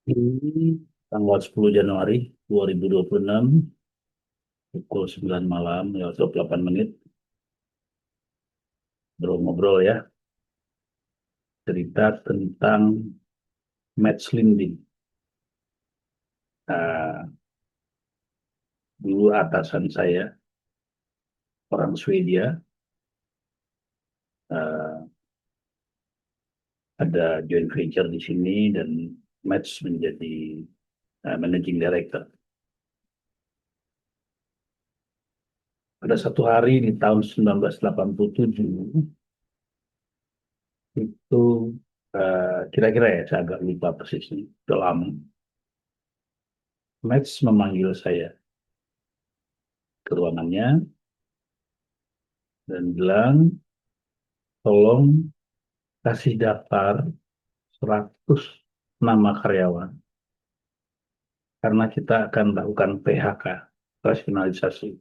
Ini tanggal 10 Januari 2026 pukul 9 malam ya 28 menit ngobrol ya cerita tentang match linding. Nah, dulu atasan saya orang Swedia, eh, ada joint venture di sini dan match menjadi managing director. Pada satu hari di tahun 1987 itu kira-kira ya saya agak lupa persisnya, udah lama. Match memanggil saya ke ruangannya dan bilang, tolong kasih daftar 100 nama karyawan karena kita akan melakukan PHK, rasionalisasi.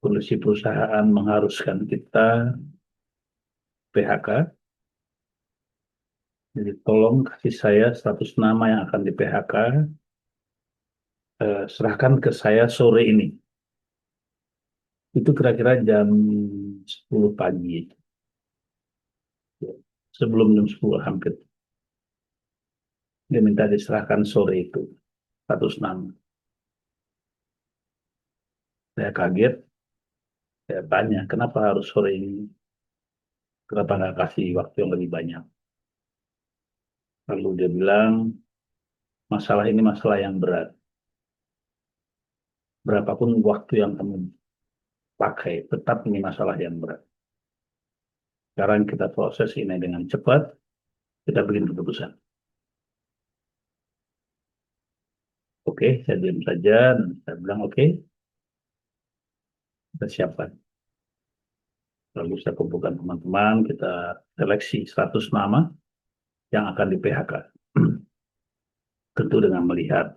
Kondisi perusahaan mengharuskan kita PHK, jadi tolong kasih saya 100 nama yang akan di PHK, serahkan ke saya sore ini. Itu kira-kira jam 10 pagi, sebelum jam 10 hampir. Dia minta diserahkan sore itu, 100 nama. Saya kaget, saya tanya, kenapa harus sore ini? Kenapa nggak kasih waktu yang lebih banyak? Lalu dia bilang, masalah ini masalah yang berat. Berapapun waktu yang kamu pakai, tetap ini masalah yang berat. Sekarang kita proses ini dengan cepat, kita bikin keputusan. Oke, saya diam saja, dan saya bilang oke, kita siapkan. Lalu saya kumpulkan teman-teman, kita seleksi 100 nama yang akan di PHK. Tentu dengan melihat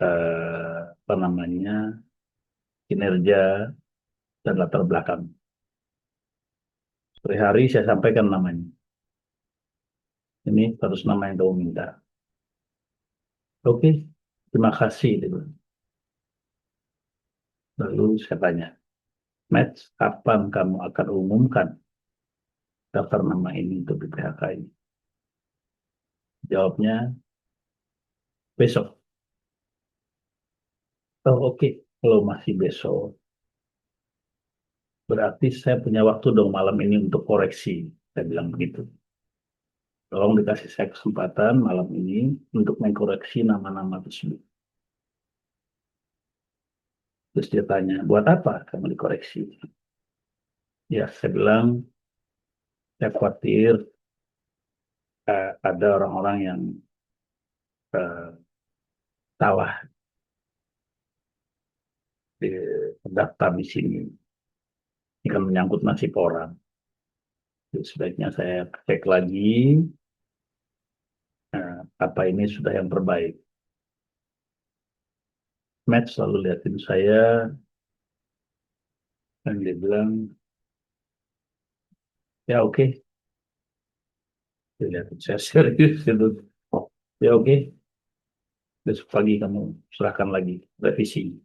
apa namanya kinerja dan latar belakang. Sore hari saya sampaikan namanya. Ini 100 nama yang kamu minta. Oke, terima kasih. Gitu. Lalu saya tanya, Match, kapan kamu akan umumkan daftar nama ini untuk di PHK ini? Jawabnya, besok. Oh oke, kalau masih besok, berarti saya punya waktu dong malam ini untuk koreksi. Saya bilang begitu. Tolong dikasih saya kesempatan malam ini untuk mengkoreksi nama-nama tersebut. Terus dia tanya, buat apa kamu dikoreksi? Ya, saya bilang, saya khawatir ada orang-orang yang uh, salah di, daftar di sini. Ini kan menyangkut nasib orang. Jadi, sebaiknya saya cek lagi apa ini sudah yang terbaik. Matt selalu liatin saya dan dia bilang, ya oke. Dia liatin saya serius gitu. Ya oke, besok pagi kamu serahkan lagi revisi.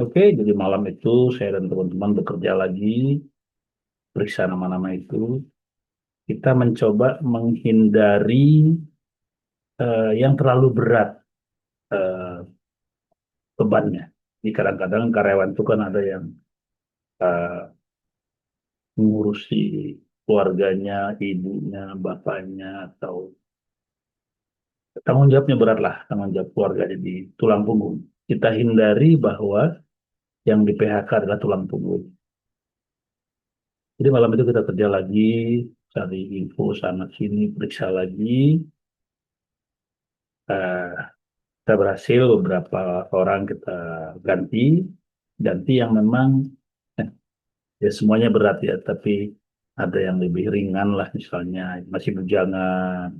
Oke, jadi malam itu saya dan teman-teman bekerja lagi, periksa nama-nama itu. Kita mencoba menghindari yang terlalu berat eh, bebannya. Jadi kadang-kadang karyawan itu kan ada yang eh, mengurusi keluarganya, ibunya, bapaknya, atau tanggung jawabnya berat lah, tanggung jawab keluarga jadi tulang punggung. Kita hindari bahwa yang di PHK adalah tulang punggung. Jadi malam itu kita kerja lagi, cari info sana sini, periksa lagi. Eh, kita berhasil beberapa orang kita ganti, ganti yang memang eh, ya semuanya berat ya, tapi ada yang lebih ringan lah, misalnya masih bujangan,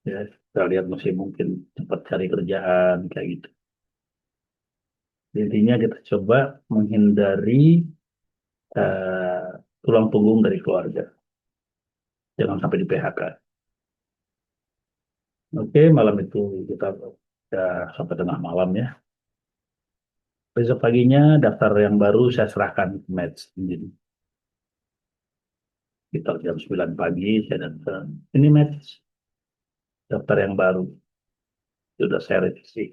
ya kita lihat masih mungkin cepat cari kerjaan kayak gitu. Intinya kita coba menghindari tulang punggung dari keluarga. jangan sampai di PHK. Oke, malam itu kita ya, sampai tengah malam ya. Besok paginya daftar yang baru saya serahkan ke Match. Jadi kita jam 9 pagi saya datang. Ini Match, daftar yang baru. Sudah saya revisi.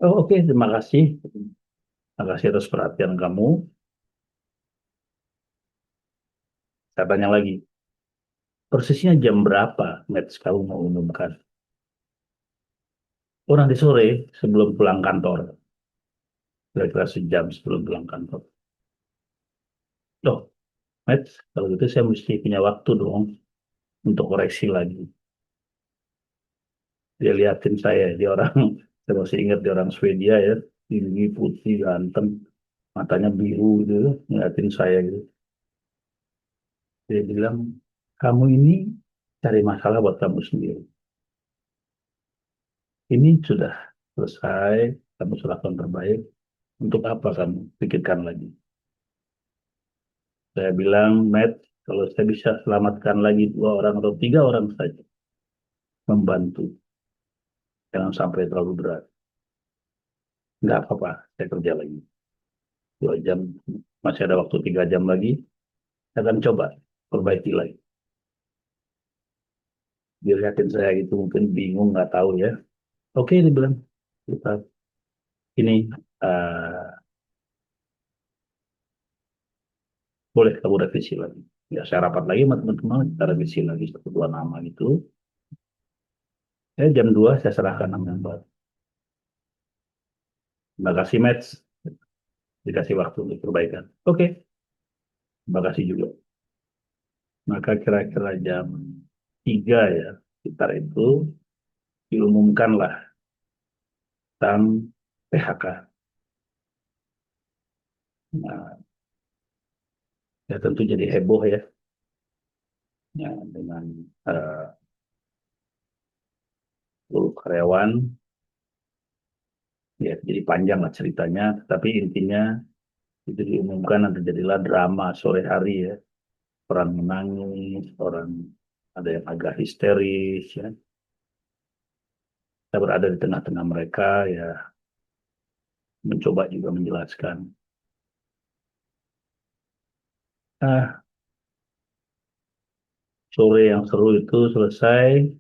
Oh, oke, terima kasih. Terima kasih atas perhatian kamu. Saya tanya lagi, persisnya jam berapa Match kamu mau umumkan? Oh, nanti sore sebelum pulang kantor. Kira-kira sejam sebelum pulang kantor. Loh, Match, kalau gitu saya mesti punya waktu dong untuk koreksi lagi. Dia liatin saya, dia orang, saya masih ingat dia orang Swedia ya, tinggi, putih, ganteng, matanya biru gitu, ngeliatin saya gitu. Dia bilang, kamu ini cari masalah buat kamu sendiri. Ini sudah selesai, kamu sudah lakukan terbaik. Untuk apa kamu pikirkan lagi? Saya bilang, Matt, kalau saya bisa selamatkan lagi 2 orang atau 3 orang saja, membantu. Jangan sampai terlalu berat. Nggak apa-apa, saya kerja lagi. 2 jam, masih ada waktu 3 jam lagi, saya akan coba perbaiki lagi. Dia liatin saya gitu, mungkin bingung, nggak tahu ya. Oke, dia bilang, kita ini eh, boleh kamu revisi lagi. Ya, saya rapat lagi sama teman-teman, kita revisi lagi 1 2 nama gitu. Jam 2 saya serahkan nama yang baru. Terima kasih, Match. Dikasih waktu untuk perbaikan. Oke, terima kasih juga. Maka kira-kira jam 3 ya, sekitar itu diumumkanlah tentang PHK. Nah, ya tentu jadi heboh ya, ya dengan uh, seluruh karyawan. Ya, jadi panjang lah ceritanya, tapi intinya itu diumumkan dan terjadilah drama sore hari ya. Orang menangis, orang ada yang agak histeris ya. Saya berada di tengah-tengah mereka ya, mencoba juga menjelaskan. Ah, sore yang seru itu selesai,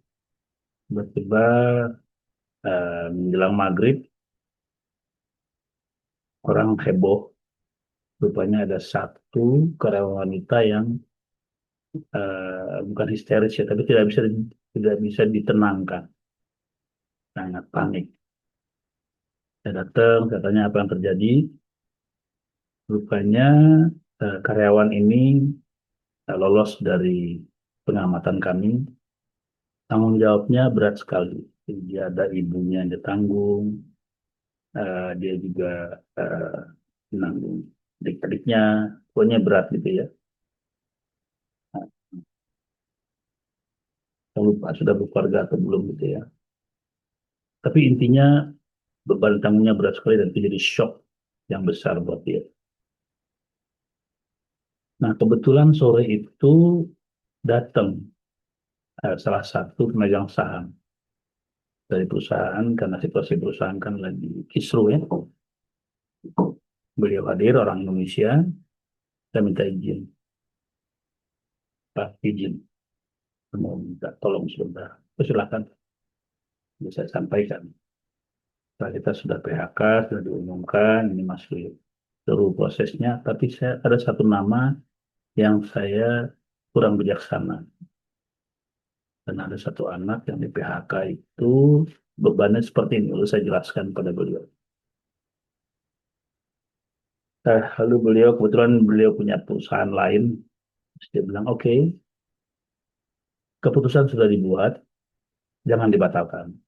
tiba-tiba menjelang maghrib, orang heboh. Rupanya ada satu karyawan wanita yang bukan histeris ya, tapi tidak bisa ditenangkan, sangat panik. Saya datang, saya tanya apa yang terjadi. Rupanya karyawan ini lolos dari pengamatan kami. Tanggung jawabnya berat sekali. Jadi dia ada ibunya yang ditanggung, dia juga eh, menanggung adik-adiknya, pokoknya berat gitu ya. Saya lupa sudah berkeluarga atau belum gitu ya. Tapi intinya beban tanggungnya berat sekali dan itu jadi shock yang besar buat dia. Nah, kebetulan sore itu datang salah satu pemegang saham dari perusahaan karena situasi perusahaan kan lagi kisru ya. Beliau hadir orang Indonesia, saya minta izin, Pak izin, mau minta tolong sebentar. Silakan, bisa saya sampaikan. Setelah kita sudah PHK, sudah diumumkan, ini masih seluruh prosesnya, tapi saya ada satu nama yang saya kurang bijaksana. Dan ada satu anak yang di PHK itu bebannya seperti ini, lalu saya jelaskan pada beliau. Lalu beliau, kebetulan beliau punya perusahaan lain, terus dia bilang, oke, keputusan sudah dibuat, jangan dibatalkan.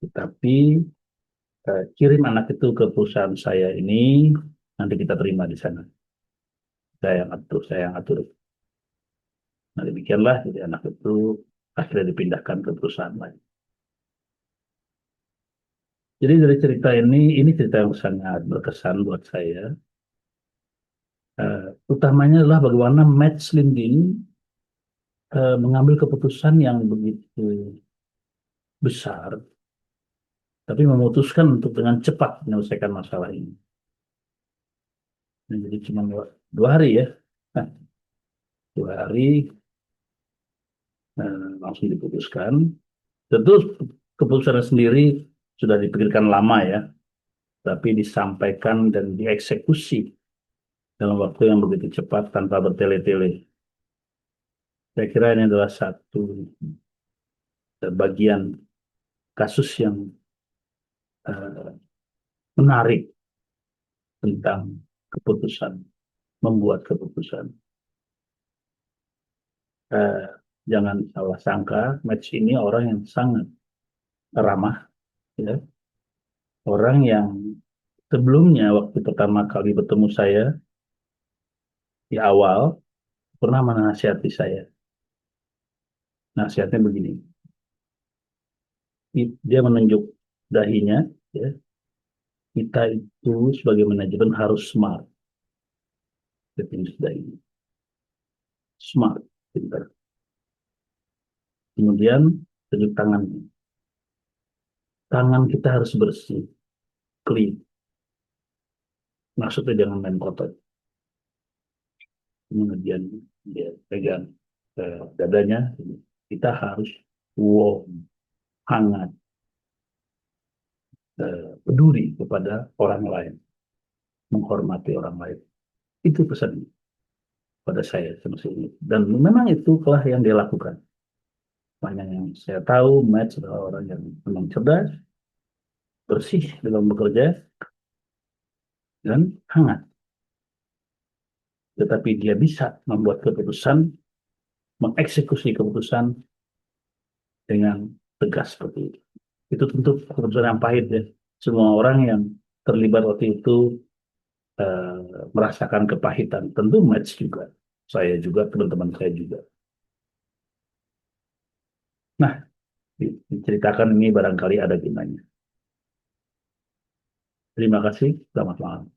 Tetapi kirim anak itu ke perusahaan saya ini, nanti kita terima di sana. Saya yang atur. Nah demikianlah, jadi anak itu akhirnya dipindahkan ke perusahaan lain. Jadi dari cerita ini cerita yang sangat berkesan buat saya. utamanya adalah bagaimana Matt Slindi ini mengambil keputusan yang begitu besar, tapi memutuskan untuk dengan cepat menyelesaikan masalah ini. Nah, jadi cuma 2 hari ya. Nah, 2 hari langsung diputuskan. Tentu keputusannya sendiri sudah dipikirkan lama ya, tapi disampaikan dan dieksekusi dalam waktu yang begitu cepat tanpa bertele-tele. Saya kira ini adalah satu bagian kasus yang eh, menarik tentang keputusan, membuat keputusan. Eh, Jangan salah sangka, Match ini orang yang sangat ramah, ya. Orang yang sebelumnya waktu pertama kali bertemu saya di awal pernah menasihati saya. Nasihatnya begini, dia menunjuk dahinya, ya, kita itu sebagai manajemen harus smart. Definisi dahinya, smart, pintar. Kemudian tunjuk tangannya, tangan kita harus bersih, clean. Maksudnya jangan main kotor. Kemudian dia pegang dadanya, kita harus warm, hangat, peduli kepada orang lain, menghormati orang lain. Itu pesan pada saya semestinya. Dan memang itu telah yang dia lakukan. Banyak yang saya tahu, Matt adalah orang yang memang cerdas, bersih dalam bekerja, dan hangat. Tetapi dia bisa membuat keputusan, mengeksekusi keputusan dengan tegas seperti itu. Itu tentu keputusan yang pahit ya. Semua orang yang terlibat waktu itu merasakan kepahitan. Tentu Match juga, saya juga, teman-teman saya juga. Nah, diceritakan ini barangkali ada gunanya. Terima kasih, selamat malam.